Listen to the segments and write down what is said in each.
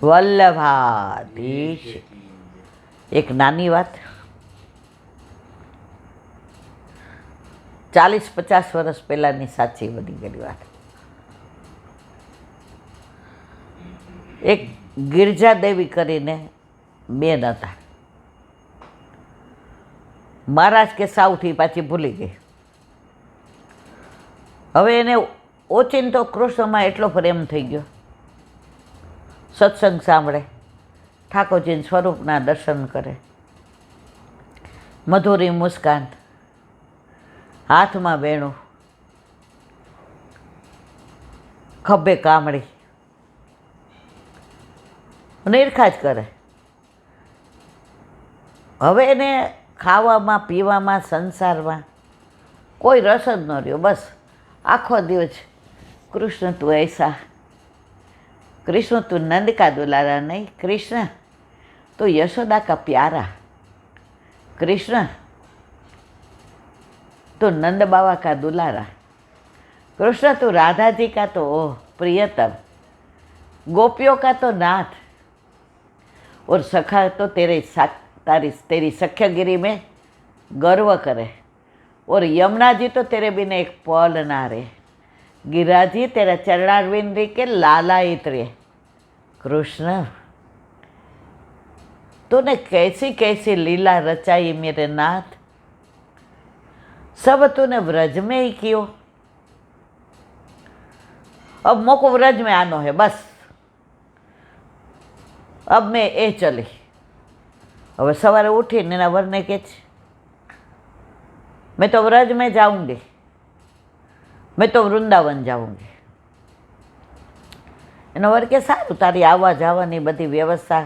વલ્લભાધીશ. એક નાની વાત, 40-50 વર્ષ પહેલાંની સાચી બની ગયેલી વાત. એક ગિરજાદેવી કરીને બેન હતા. મહારાજ કે સાઉથી પાછી ભૂલી ગઈ. હવે એને ઓચિંતો કૃષ્ણમાં એટલો પ્રેમ થઈ ગયો, સત્સંગ સાંભળે, ઠાકોરજીના સ્વરૂપના દર્શન કરે, મધુરી મુસ્કાન, હાથમાં વેણું, ખભે કામળી, નિરખા જ કરે. હવે એને ખાવામાં પીવામાં સંસારમાં કોઈ રસ જ ન રહ્યો. બસ આખો દિવસ કૃષ્ણ તું એસા, कृष्ण तू नंद का दुलारा नहीं, कृष्ण तो यशोदा का प्यारा, कृष्ण तो नंद बाबा का दुलारा, कृष्ण तो राधा जी का तो प्रियतम, गोपियों का तो नाथ, और सखा तो तेरी सख्यगिरी में गर्व करे, और यमुना जी तो तेरे बिना एक पल ना रहे, गिरिराज तेरा चरणारविंद के लालायित रे। कृष्ण तूने कैसी कैसी लीला रचाई मेरे नाथ, सब तूने व्रज में ही कियो, अब मोको व्रज में आनो है बस, अब मैं ए चली। अब सवारे उठी ने वरने के मैं तो व्रज में जाऊंगी, मैं तो वृंदावन जाऊंगी। एनो वर के सारू तारी आवा जावानी बधी व्यवस्था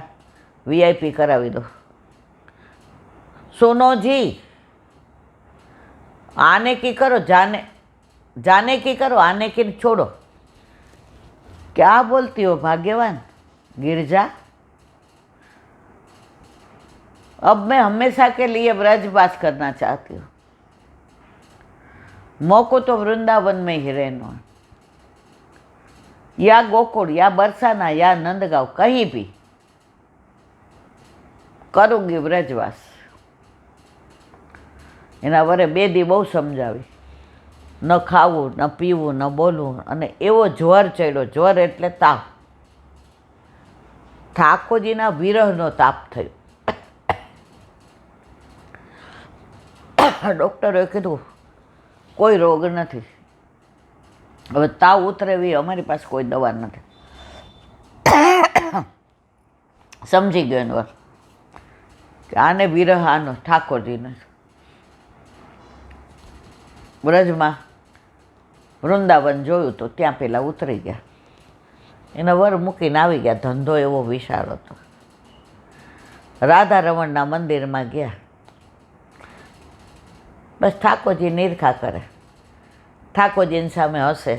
वीआईपी करावी दो। सोनो जी आने की करो, जाने की करो, आने की छोड़ो। क्या बोलती हो भाग्यवान गिरजा, अब मैं हमेशा के लिए ब्रजवास करना चाहती हूँ, मौको तो वृंदावन में ही रहना, या गोकुल या बरसाना या नंदगांव कहीं भी करूंगी ब्रजवास। एना वरे 2 દી बहु समझावी, न खावू न पीवू न बोलवू, अने एवो ज्वर चढ़्यो, ज्वर एटले ताप, ठाकोरजीना विरहनो ताप थयो। डॉक्टरे कीधुं कोई रोग नहीं, हवे ताव उतरे एवी अमारी पास कोई दवा नहीं। समझी गयो एनो कि आने विरह आनो ठाकोरजीने। ब्रज में वृंदावन जोयुं तो त्यां पेला उतरी गया, एना वर मूकीने आवी गया। धंधो एवो विशाळ हतो। राधा रमणना मंदिर में गया, बस ठाकोरजी निरखा करे, ठाकोरजी सामे हसे,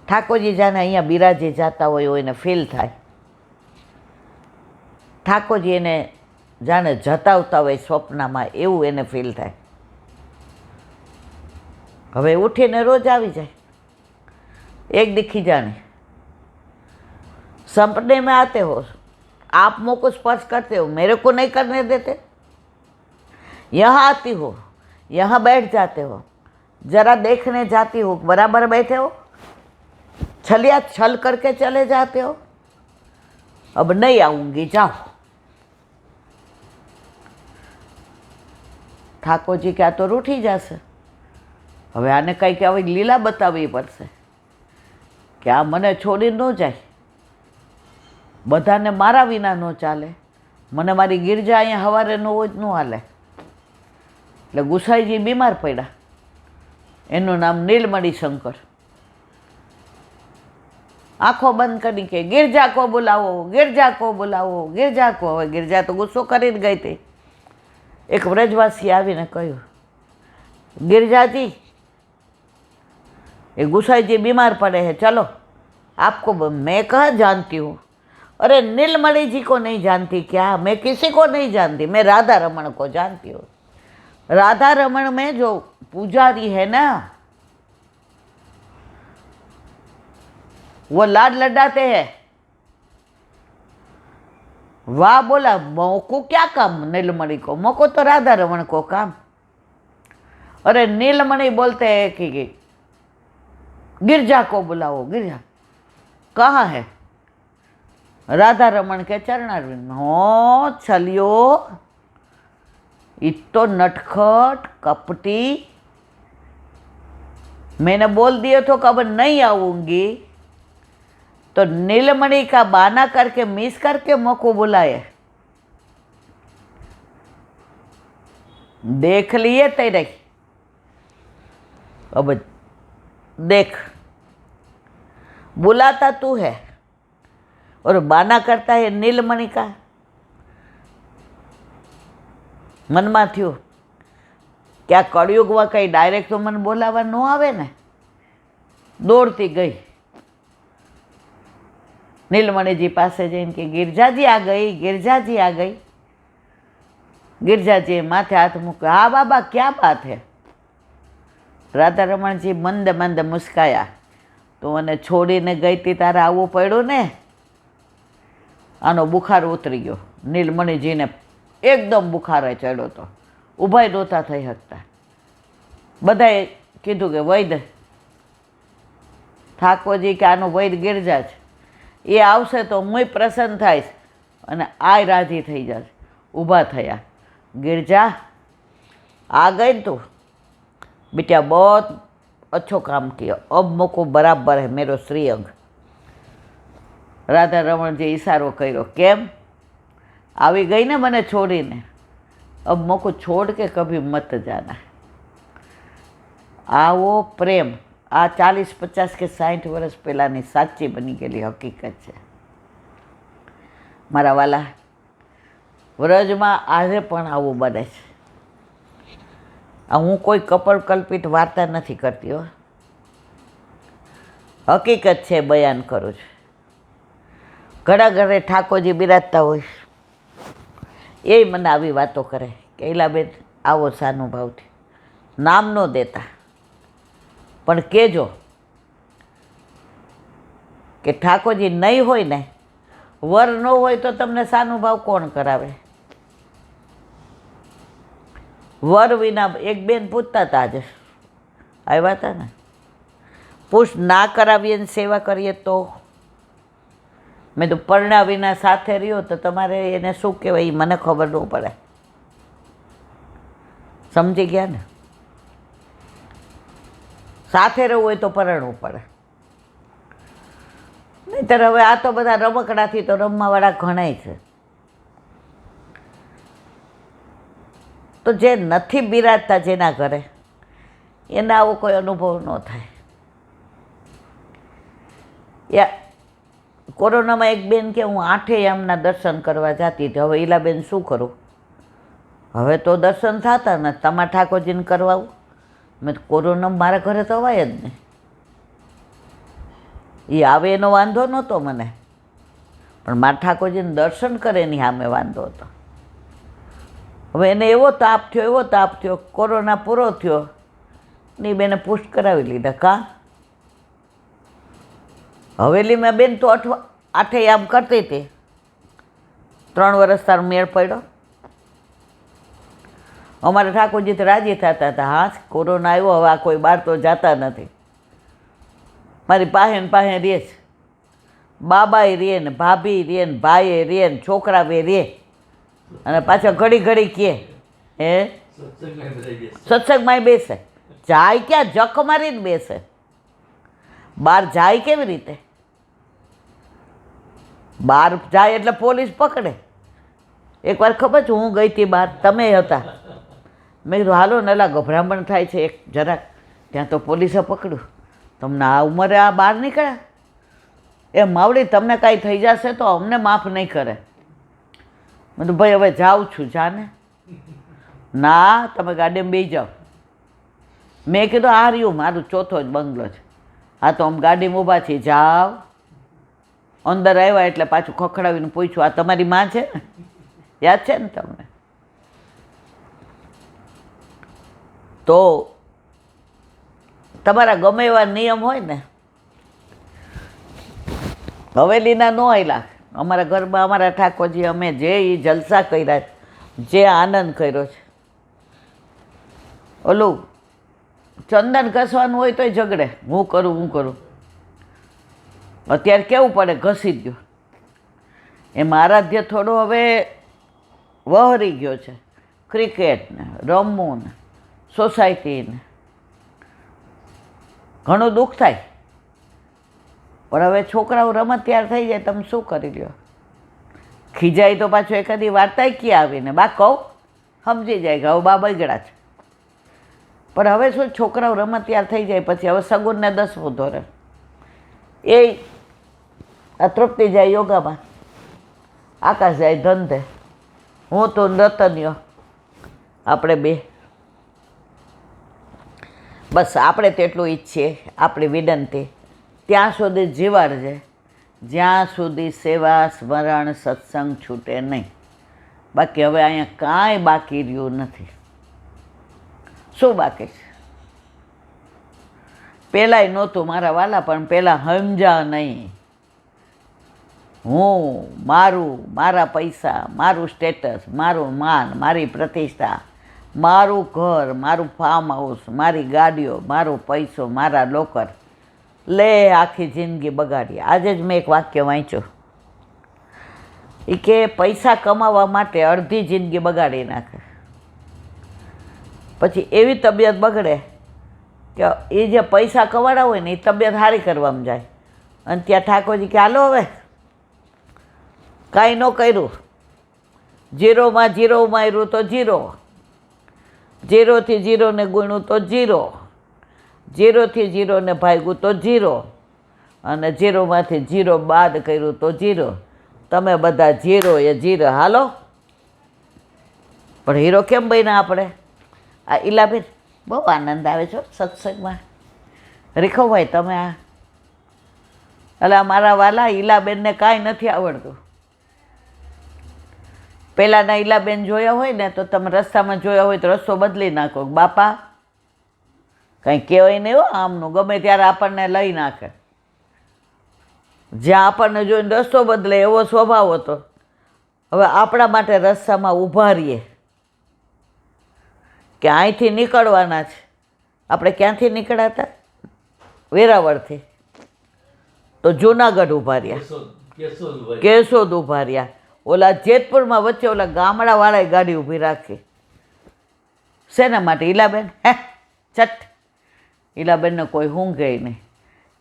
ठाकोरजी जाने अहींया बिराजी जाता होय एवुं फील थाय, ठाकोरजी एने जाने जतावता होय स्वप्नमा एवुं एने फील थाय। हवे उठीने रोज आवी जाय। एक दिखी जाने सपने में आते हो, आप मुँह को स्पर्श करते हो, मेरे को नहीं करने देते, यहाँ आती हो, यहाँ बैठ जाते हो, जरा देखने जाती हो, बराबर बैठे हो, छलिया छल करके चले जाते हो, अब नहीं आऊंगी जाओ। ठाकुर जी क्या तो रूठी जाशे, हवे आने कंईक आवी लीला बतावी पड़शे कि आ मने छोड़ी न जाय, बधाने मारा विना न चाले, मने मारी गिरजा अहींया हवारे न होय न हाले। એટલે ગુસાઈજી બીમાર પડ્યા, એનું નામ નીલમણી શંકર। આંખો બંધ કરી કે गिरजा को बुलावो, गिरजा को बुलावो, गिरजा को। હવે गिरजा तो गुस्सो કરીને ગઈ હતી। એક વ્રજવાસી આવીને કહ્યું, गिरजाजी ये गुसाईजी बीमार पड़े हैं, चलो आपको। मैं कहाँ जानती हूँ, अरे नीलमणि जी को नहीं जानती क्या? मैं किसी को नहीं जानती, मैं राधा रमण को जानती हूँ। राधा रमण में जो पुजारी है ना, वो लाड लडाते हैं, वाह बोला, मोको क्या काम नीलमणि को, मोको तो राधा रमण को काम। अरे नीलमणि बोलते हैं कि गिरजा को बुलाओ। गिरजा कहाँ है? राधा रमण के चरणारविंद। हो छलियो, इतो नटखट कपटी, मैंने बोल दिया तो कब नहीं आऊंगी, तो नीलमणि का बहाना करके मिस करके मोको बुलाए। देख लिए तेरे, अब देख, बुलाता तू है और बहाना करता है नीलमणि का। मन में थयो क्या कलयुग में कई डायरेक्ट तो मन बोलावा न आवे ने। दौड़ती गई नीलमणि जी पासे जईने कि गिरजा जी आ गई, गिरजा जी आ गई। गिरजा जी माथे हाथ मूक्यो। हाँ बाबा क्या बात है? राधा रमण जी मंद मंद मुस्काया। तो મને છોડીને ગઈ તી તારે આવવું પડ્યું ને? આનો બુખાર ઉતરી ગયો। નીલમણીજીને એકદમ બુખારે ચડ્યો તો, ઊભાય નહોતા થઈ શકતા। બધાએ કીધું કે વૈદ્ય ઠાકોરજી કે આનો વૈદ્ય गिरजा છે, એ આવશે તો હું પ્રસન્ન થઈશ અને આય રાજી થઈ જશે। ઊભા થયા। गिरजा आ गई तू? बेटा बहुत अच्छो काम किया, अब मोको बराबर है मेरो श्रीअंग। राधा रमण जी इशारो कर्यो। केम? आवी गई ने मने छोड़ीने, अब मोको छोड़ के कभी मत जाना। आवो प्रेम आ 40-50 के 60 वर्ष पहलानी साची बनी गયેલી હકીકત છે। મારા વાલા, વ્રજમાં આજે પણ આવું બને છે। હું કોઈ કપડકલ્પિત વાર્તા નથી કરતી હો, હકીકત છે, બયાન કરું છું। ઘણા ઘરે ઠાકોરજી બિરાજતા હોય, એ મને આવી વાતો કરે કે એલાબેન આવો સાનુભાવથી, નામ ન દેતા પણ કહેજો કે ઠાકોરજી નહીં હોય ને, વર ન હોય તો તમને સાનુભાવ કોણ કરાવે? વર વિના એક બેન પૂછતા હતા, આજે આવ્યા હતા ને, પૂછ ના કરાવીએ ને સેવા કરીએ તો? મેં તો પરણા વિના સાથે રહ્યો તો તમારે એને શું કહેવાય એ મને ખબર ન પડે। સમજી ગયા ને? સાથે રહેવું હોય તો પરણવું પડે, નહીંતર હવે આ તો બધા રમકડાથી તો રમવાવાળા ઘણાય છે। તો જે નથી બિરાજતા જેના ઘરે, એને આવો કોઈ અનુભવ ન થાય। યા કોરોનામાં એક બેન કે હું 8 યામના દર્શન કરવા જતી હતી, હવે ઈલા બેન શું કરું? હવે તો દર્શન થતા ને, તમારા ઠાકોરજીને કરવા આવું? મેં કોરોનામાં મારા ઘરે તો અવાય જ નહીં। એ આવે એનો વાંધો નહોતો મને, પણ મારા ઠાકોરજીને દર્શન કરે એની સામે વાંધો હતો। હવે એને એવો તાપ થયો, કોરોના પૂરો થયો ને બેને પુષ્ટ કરાવી લીધા। કાં હવેલીમાં બેન તો 8 યામ કરતી હતી, 3 વર્ષ તારો મેળ પડ્યો। અમારા ઠાકોરજી તો રાજી થતા હતા, હા કોરોના આવ્યો, હવે આ કોઈ બહાર તો જતા નથી, મારી પાસે ને પાસે રહે છે, બાબાએ રહે ને, ભાભી રહે ને, ભાઈએ રહે ને, છોકરાએ રહે, અને પાછા ઘડી ઘડી કહે હે સત્સંગમાં બેસે। જાય ક્યાં? જખ મારીને બેસે। બહાર જાય કેવી રીતે? બહાર જાય એટલે પોલીસ પકડે। એકવાર ખબર છે, હું ગઈ હતી બહાર, તમે હતા, મેં કીધું હાલો નલા ગભરામણ થાય છે એક જરાક, ત્યાં તો પોલીસે પકડ્યું। તમને આ ઉંમરે આ બહાર નીકળ્યા? એ માવડી તમને કાંઈ થઈ જશે તો અમને માફ નહીં કરે। મેં તો ભાઈ હવે જાઉં છું, જાને। ના તમે ગાડીમાં બેસી જાઓ। મેં કીધું આ રહ્યું મારું 4થો જ બંગલો છે, હા તો આમ ગાડીમાં ઊભા છીએ, જાઓ। અંદર આવ્યા એટલે પાછું ખખડાવીને પૂછ્યું, આ તમારી માં છે ને? યાદ છે ને તમને? તો તમારા ગમે એવા નિયમ હોય ને, હવેલીના ન આવેલા અમારા ઘરમાં અમારા ઠાકોરજી અમે જે એ જલસા કર્યા, જે આનંદ કર્યો છે. ઓલું ચંદન ઘસવાનું હોય તોય ઝઘડે, હું કરું. અત્યારે કેવું પડે, ઘસી જ ગયો. એમાં આરાધ્ય થોડો હવે વહરી ગયો છે. ક્રિકેટ ને રમવું ને સોસાયટી ને ઘણું દુઃખ થાય. પણ હવે છોકરાઓ રમત તૈયાર થઈ જાય, તમે શું કરી લ્યો? ખીજાય તો પાછું એકાદી વાર્તાય ક્યાં આવીને બા કહું સમજી જાય કે હવે બા બગડા છે. પણ હવે શું, છોકરાઓ રમત તૈયાર થઈ જાય પછી હવે સગુનને 10મું ધોરણ, એ આ તૃપ્તિ જાય યોગામાં, આકાશ જાય ધંધે, હું તો રતન્યો, આપણે બે. બસ આપણે તેટલું ઈચ્છીએ, આપણી વિનંતી ત્યાં સુધી જીવાડજે જ્યાં સુધી સેવા સ્મરણ સત્સંગ છૂટે નહીં. બાકી હવે અહીંયા કાંઈ બાકી રહ્યું નથી. શું બાકી છે? પહેલાંય નહોતું મારા વાલા, પણ પહેલાં સમજા નહીં. હું, મારું, મારા પૈસા, મારું સ્ટેટસ, મારું માન, મારી પ્રતિષ્ઠા, મારું ઘર, મારું ફાર્મ હાઉસ, મારી ગાડીઓ, મારો પૈસો, મારા લોકર, લે આખી જિંદગી બગાડી. આજે જ મેં એક વાક્ય વાંચ્યું, એ કે પૈસા કમાવા માટે અડધી જિંદગી બગાડી નાખે, પછી એવી તબિયત બગડે કે એ જે પૈસા કમાડા હોય ને એ તબિયત સારી કરવામાં જાય. અને ત્યાં ઠાકોરજી કે હાલો હવે કાંઈ ન કર્યું, જીરોમાં જીરો માર્યું તો જીરો, જીરોથી જીરોને ગુણ્યું તો જીરો, જીરોથી જીરોને ભાગ્યું તો જીરો, અને જીરોમાંથી જીરો બાદ કર્યું તો જીરો. તમે બધા જીરો એ જીરો હાલો. પણ હીરો કેમ બન્યા આપણે? આ ઈલાબેન બહુ આનંદ આવે છે સત્સંગમાં. રીખોભાઈ તમે આ એટલે મારા વાલા ઈલાબેનને કાંઈ નથી આવડતું. પહેલાંના ઈલાબેન જોયા હોય ને તો તમે રસ્તામાં જોયા હોય તો રસ્તો બદલી નાખો, બાપા કંઈ કહેવાય નહીં હો આમનું, ગમે ત્યારે આપણને લઈ નાખે. જ્યાં આપણને જોઈને રસ્તો બદલે એવો સ્વભાવ હતો. હવે આપણા માટે રસ્તામાં ઊભા રહીએ કે અહીંથી નીકળવાના છે. આપણે ક્યાંથી નીકળ્યા હતા? વેરાવળથી. તો જુનાગઢ ઊભા રહ્યા, કેશોદ ઊભા રહ્યા, ઓલા જેતપુરમાં વચ્ચે ઓલા ગામડાવાળાએ ગાડી ઊભી રાખી. શેના માટે? ઈલાબેન હે ચટ. ઈલાબેનને કોઈ ઊંઘે નહીં.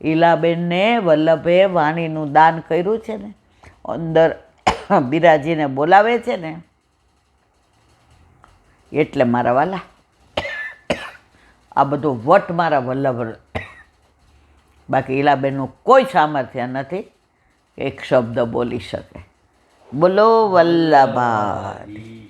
ઈલાબેનને વલ્લભે વાણીનું દાન કર્યું છે ને, અંદર બિરાજીને બોલાવે છે ને, એટલે મારા વાલા આ બધું વટ મારા વલ્લભ. બાકી ઈલાબેનનું કોઈ સામર્થ્ય નથી કે એક શબ્દ બોલી શકે. બોલો વલ્લભાઈ.